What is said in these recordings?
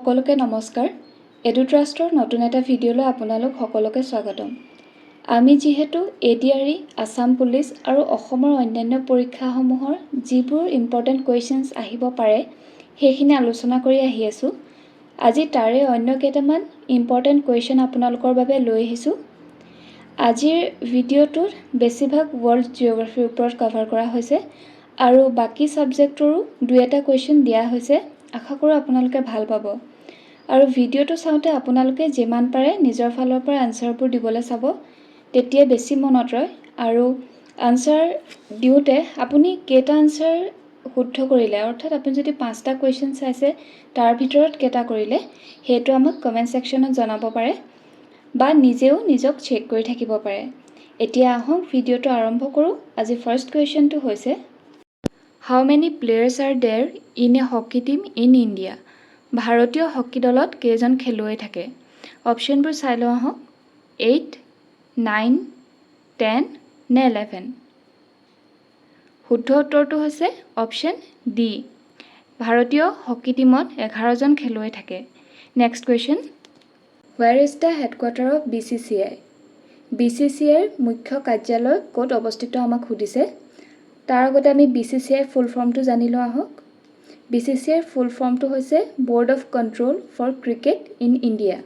সকলোকে নমস্কাৰ এডুট্ৰাষ্টৰ নতুন এটা ভিডিঅ'লৈ আপোনালোক সকলোকে স্বাগতম আমি যেহেতু ADRE আসাম পুলিচ আৰু অসমৰ অন্যান্য পৰীক্ষাসমূহৰ যিবোৰ ইম্পৰ্টেন্ট কোৱেশ্চনছ আহিব পাৰে সেইখিনি আলোচনা কৰি আহি আছো আজি তাৰে অন্য কেইটামান ইম্পৰ্টেন্ট কোৱেশ্চন আপোনালোকৰ বাবে লৈ আহিছো আজিৰ ভিডিঅ'টোত বেছিভাগ ৱৰ্ল্ড জিঅ'গ্ৰাফিৰ ওপৰত কভাৰ কৰা হৈছে আৰু বাকি সাবজেক্টৰো দুই এটা কোৱেশ্চন দিয়া হৈছে আশা কৰো আপোনালোকে ভাল পাব আৰু ভিডিঅ'টো চাওঁতে আপোনালোকে যিমান পাৰে নিজৰ ফালৰ পৰা আনসাৰবোৰ দিবলৈ চাব তেতিয়া বেছি মনত ৰয় আৰু আনসাৰ দিওতে আপুনি কেটা আনসাৰ শুদ্ধ কৰিলে অৰ্থাৎ আপুনি যদি 5টা কোৱেশ্চন চাইছে তাৰ ভিতৰত কেটা কৰিলে হেতু আমাক কমেন্ট সেকশনত জনাব পাৰে বা নিজেও নিজক চেক কৰি থাকিব পাৰে এতিয়া আহক ভিডিঅ'টো আৰম্ভ কৰো আজি ফাৰ্স্ট কোৱেশ্চনটো হৈছে How many players are there in a hockey team in India? ভাৰতীয় হকি দলত কেইজন খেলুৱৈ থাকে অপচনবোৰ চাই লওঁ আহক 8 9 10 নে 11 শুদ্ধ উত্তৰটো হৈছে অপচন ডি ভাৰতীয় হকি টিমত 11 জন খেলুৱৈ থাকে next question Where is the headquarter of BCCI? BCCI ৰ মুখ্য কাৰ্যালয় ক'ত অৱস্থিত আমাক সুধিছে তাৰ আগতে আমি BCCI ফুল ফৰ্মটো জানিলো আহক BCCI ফুল ফৰ্মটো হৈছে Board of Control for Cricket in India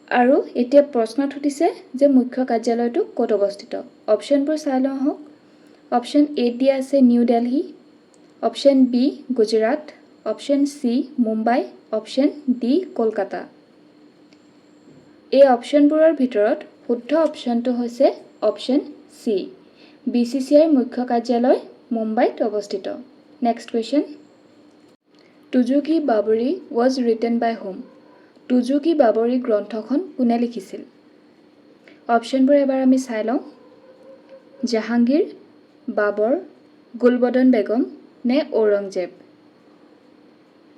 আৰু এতিয়া প্ৰশ্ন উঠিছে যে মুখ্য কাৰ্যালয়টো ক'ত অৱস্থিত অপচনবোৰ চাই লওঁ আহক অপচন এ দিয়া আছে New Delhi option B Gujarat option C Mumbai option D Kolkata এই অপচনবোৰৰ ভিতৰত শুদ্ধ অপচনটো হৈছে অপচন সি BCCI মুখ্য কাৰ্যালয় মুম্বাইত অৱস্থিত next question Tuzuki Baburi was written by whom Tuzuki Baburi গ্ৰন্থখন কোনে লিখিছিল অপচনবোৰ এবাৰ আমি চাই লওঁ জাহাংগীৰ বাবৰ গুলবদন বেগম নে ঔৰংজেব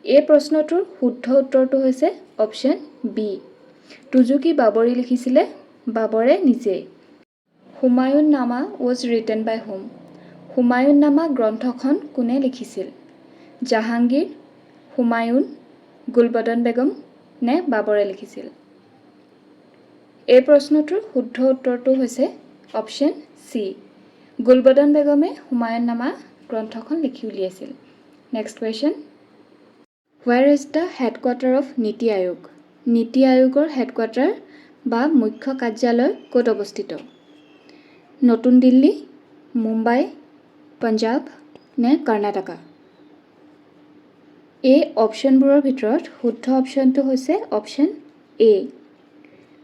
এই প্ৰশ্নটোৰ শুদ্ধ উত্তৰটো হৈছে অপচন বি টুজুকি বাবৰি লিখিছিলে বাবৰে নিজে হুমায়ুন নামা was written by whom Humayun নামা গ্ৰন্থখন কোনে লিখিছিল জাহাংগীৰ হুমায়ুন গুলবদন বেগম নে বাবৰে লিখিছিল এই প্ৰশ্নটোৰ শুদ্ধ উত্তৰটো হৈছে অপচন সি গুলবদন বেগমে হুমায়ুন নামা গ্ৰন্থখন লিখি উলিয়াইছিল next question Where is the headquarter of নীতি আয়োগ নীতি আয়োগৰ হেডকোৱাৰ্টাৰ বা মুখ্য কাৰ্যালয় ক'ত অৱস্থিত নতুন দিল্লী মুম্বাই পঞ্জাব নে কৰ্ণাটকা এই অপচনবোৰৰ ভিতৰত শুদ্ধ অপচনটো হৈছে অপচন এ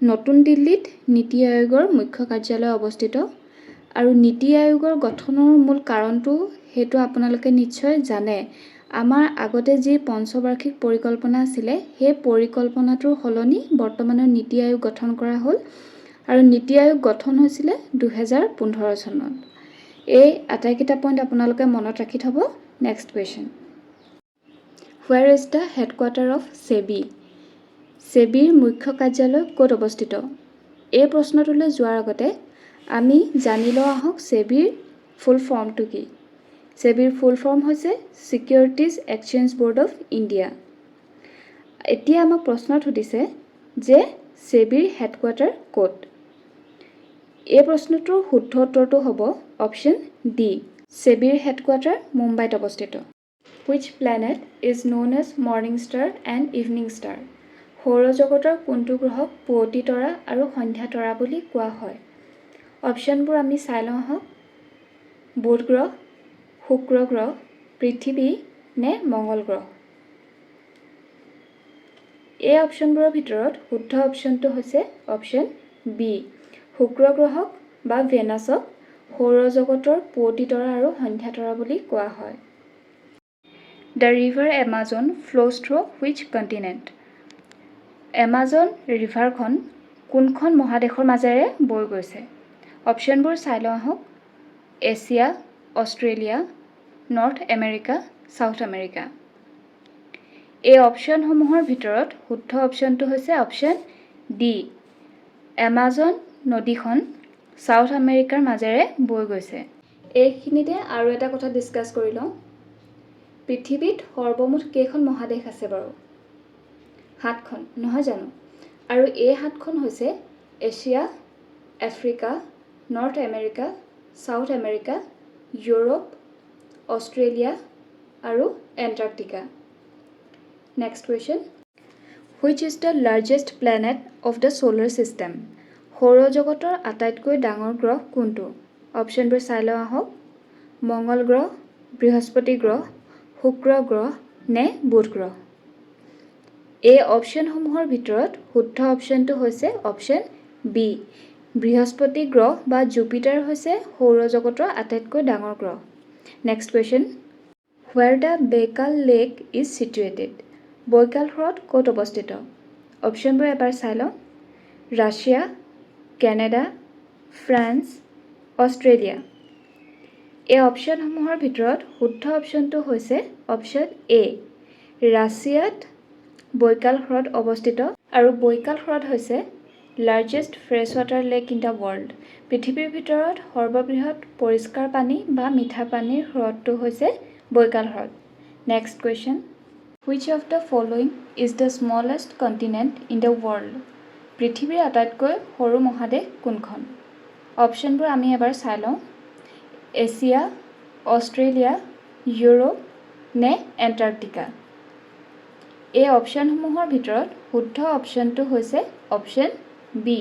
নতুন দিল্লীত নীতি আয়োগৰ মুখ্য কাৰ্যালয় অৱস্থিত আৰু নীতি আয়োগৰ গঠনৰ মূল কাৰণটো হেতু আপোনালোকে নিশ্চয় জানে আমাৰ আগতে যি পঞ্চবাৰ্ষিক পৰিকল্পনা আছিল সেই পৰিকল্পনাটোৰ হলনি বৰ্তমানৰ নীতি আয়োগ গঠন কৰা হ'ল আৰু নীতি আয়োগ গঠন হৈছিল 2015 চনত এই আটাইকেইটা পইণ্ট আপোনালোকে মনত ৰাখি থব next question Where is the headquarter of SEBI SEBIৰ মুখ্য কাৰ্যালয় ক'ত অৱস্থিত এই প্ৰশ্নটোলৈ যোৱাৰ আগতে আমি জানি লওঁ আহক SEBIৰ ফুল ফৰ্মটো কি SEBIৰ ফুল ফৰ্ম হৈছে Securities Exchange Board of India এতিয়া আমাক প্ৰশ্ন উঠিছে যে SEBIৰ হেডকোৱাৰ্টাৰ ক'ত এই প্ৰশ্নটোৰ শুদ্ধ উত্তৰটো হ'ব অপচন ডি SEBIৰ হেডকোৱাৰ্টাৰ মুম্বাইত অৱস্থিত Which planet is known as morning star and evening star সৌৰজগতৰ কোনটো গ্ৰহক পুৱতি তৰা আৰু সন্ধ্যা তৰা বুলি কোৱা হয় অপচনবোৰ আমি চাই লওঁ আহক বুধ গ্ৰহ শুক্ৰ গ্ৰহ পৃথিৱী নে মঙ্গল গ্ৰহ এই অপচনবোৰৰ ভিতৰত শুদ্ধ অপচনটো হৈছে অপচন বি শুক্ৰ গ্ৰহক বা ভেনাছক সৌৰজগতৰ পুৱতি তৰা আৰু সন্ধ্যা তৰা বুলি কোৱা হয় The river Amazon flows through which continent Amazon ৰিভাৰখন কোনখন মহাদেশৰ মাজেৰে বৈ গৈছে অপচনবোৰ চাই লওঁ আহক Asia Australia north America South America এই অপচনসমূহৰ ভিতৰত শুদ্ধ অপচনটো হৈছে অপচন ডি এমাজন নদীখন সাউথ আমেৰিকাৰ মাজেৰে বৈ গৈছে এইখিনিতে আৰু এটা কথা ডিসকাস কৰি লওঁ পৃথিৱীত সৰ্বমুঠ কেইখন মহাদেশ আছে বাৰু 7খন নহয় জানো আৰু এই 7খন হৈছে Asia Africa North America South America Europe Australia আৰু Antarctica next question Which is the largest planet of the solar system? সৌৰজগতৰ আটাইতকৈ ডাঙৰ গ্ৰহ কোনটো? অপশ্যনবোৰ চাই লওঁ আহক মঙ্গল গ্ৰহ বৃহস্পতি গ্ৰহ শুক্ৰ গ্ৰহ নে বুধ গ্ৰহ এই অপশ্যনসমূহৰ ভিতৰত শুদ্ধ অপশ্যনটো হৈছে অপশ্যন বি বৃহস্পতি গ্ৰহ বা জুপিটাৰ হৈছে সৌৰজগতৰ আটাইতকৈ ডাঙৰ গ্ৰহ next question Where the Baikal Lake is situated? বৈকাল হ্ৰদ ক'ত অৱস্থিত অপশ্যনবোৰ এবাৰ চাই লওঁ ৰাছিয়া কানাডা ফ্ৰান্স অষ্ট্ৰেলিয়া এই অপশ্যনসমূহৰ ভিতৰত শুদ্ধ অপশ্যনটো হৈছে অপশ্যন এ ৰাছিয়াত বৈকাল হ্ৰদ অৱস্থিত আৰু বৈকাল হ্ৰদ হৈছে largest fresh water lake in the world পৃথিৱীৰ ভিতৰত সৰ্ববৃহৎ পৰিষ্কাৰ পানী বা মিঠা পানীৰ হ্ৰদটো হৈছে বৈকাল হ্ৰদ next question Which of the following is the smallest continent in the world? পৃথিৱীৰ আটাইতকৈ সৰু মহাদেশ কোনখন অপশ্যনবোৰ আমি এবাৰ চাই লওঁ এছিয়া অষ্ট্ৰেলিয়া ইউৰোপ নে এণ্টাৰ্কটিকা এই অপশ্যনসমূহৰ ভিতৰত শুদ্ধ অপশ্যনটো হৈছে অপশ্যন বি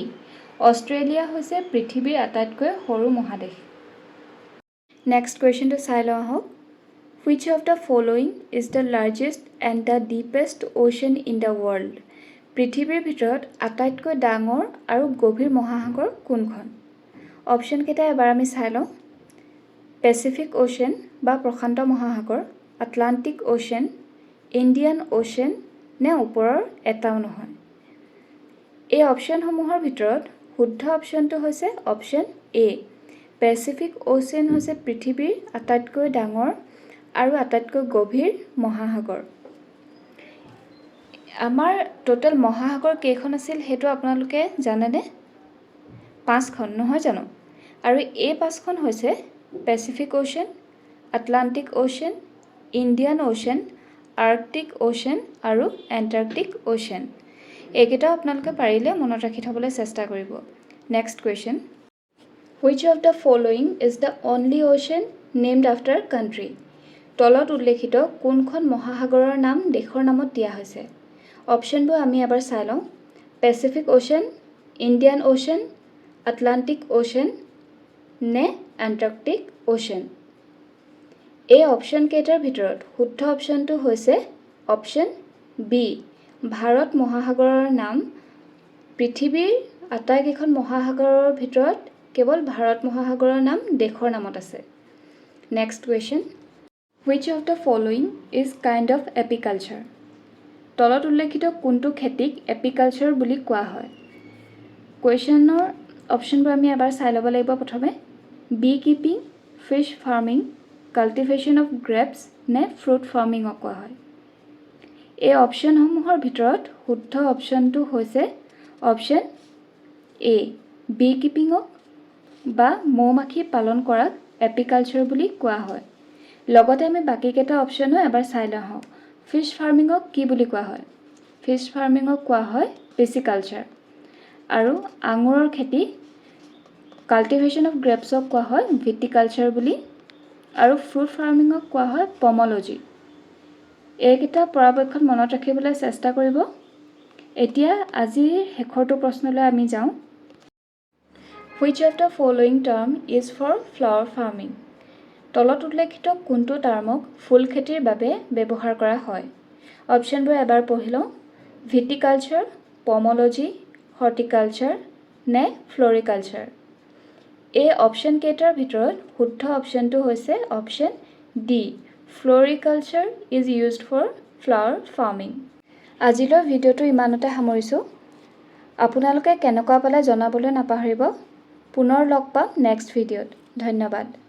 অষ্ট্ৰেলিয়া হৈছে পৃথিৱীৰ আটাইতকৈ সৰু মহাদেশ নেক্সট কুৱেশ্যনটো চাই লওঁ আহক Which of the following is the largest and the deepest ocean in the world? পৃথিৱীৰ ভিতৰত আটাইতকৈ ডাঙৰ আৰু গভীৰ মহাসাগৰ কোনখন অপশ্যন কেইটা এবাৰ আমি চাই লওঁ পেচিফিক অ'চেন বা প্ৰশান্ত মহাসাগৰ আটলান্টিক অ'চেন ইণ্ডিয়ান অ'চেন নে ওপৰৰ এটাও নহয় এই অপশ্যনসমূহৰ ভিতৰত শুদ্ধ অপশ্যনটো হৈছে অপশ্যন এ পেচিফিক অ'চেন হৈছে পৃথিৱীৰ আটাইতকৈ ডাঙৰ আৰু আটাইতকৈ গভীৰ মহাসাগৰ আমাৰ টোটাল মহাসাগৰ কেইখন আছিল হেতু আপোনালোকে জানেনে 5খন নহয় জানো আৰু এই 5খন হৈছে Pacific ocean Atlantic ocean Indian ocean Arctic ocean আৰু এণ্টাৰ্কটিক অ'চেন এইকেইটা আপোনালোকে পাৰিলে মনত ৰাখি থবলৈ চেষ্টা কৰিব next question Which of the following is the only ocean named after country তলত উল্লেখিত কোনখন মহাসাগৰৰ নাম দেশৰ নামত দিয়া হৈছে অপশ্যনবোৰ আমি এবাৰ চাই লওঁ Pacific ocean Indian ocean Atlantic ocean নে এণ্টাৰ্কটিক অ'চেন এই অপশ্যন কেইটাৰ ভিতৰত শুদ্ধ অপশ্যনটো হৈছে অপশ্যন বি ভাৰত মহাসাগৰৰ নাম পৃথিৱীৰ আটাইকেইখন মহাসাগৰৰ ভিতৰত কেৱল ভাৰত মহাসাগৰৰ নাম দেশৰ নামত আছে next question Which of the following is kind of apiculture? তলত উল্লেখিত কোনটো খেতিক এপিকালচাৰ বুলি কোৱা হয় কুৱেশ্যনৰ অপশ্যনবোৰ আমি এবাৰ চাই ল'ব লাগিব প্ৰথমে beekeeping fish farming cultivation of grapes নে ফ্ৰুট ফাৰ্মিঙক কোৱা হয় এই অপশ্যনসমূহৰ ভিতৰত শুদ্ধ অপশ্যনটো হৈছে অপশ্যন এ বি কিপিঙক বা মৌমাখি পালন কৰাক এপিকালচাৰ বুলি কোৱা হয় লগতে আমি বাকিকেইটা অপশ্যনো এবাৰ চাই লওঁ ফিছ ফাৰ্মিঙক কি বুলি কোৱা হয় ফিছ ফাৰ্মিঙক কোৱা হয় পিচিকালচাৰ আৰু আঙুৰৰ খেতি কাল্টিভেশ্যন অফ গ্ৰেপছক কোৱা হয় ভিটিকালচাৰ বুলি আৰু ফ্ৰুট ফাৰ্মিঙক কোৱা হয় পমলজি এইকেইটা পৰাপক্ষত মনত ৰাখিবলৈ চেষ্টা কৰিব এতিয়া আজিৰ শেষৰটো প্ৰশ্নলৈ আমি যাওঁ Which of the following term is for flower farming? তলত উল্লেখিত কোনটো টাৰ্মক ফুল খেতিৰ বাবে ব্যৱহাৰ কৰা হয় অপশ্যনবোৰ এবাৰ পঢ়ি লওঁ ভিটিকালচাৰ পমলজি হৰ্টিকালচাৰ নে ফ্লৰিকালচাৰ এই অপশ্যন কেইটাৰ ভিতৰত শুদ্ধ অপশ্যনটো হৈছে option D floriculture is used for flower farming আজিলৈ ভিডিঅ'টো ইমানতে সামৰিছোঁ আপোনালোকে কেনেকুৱা পালে জনাবলৈ নাপাহৰিব পুনৰ লগ পাম নেক্সট ভিডিঅ'ত ধন্যবাদ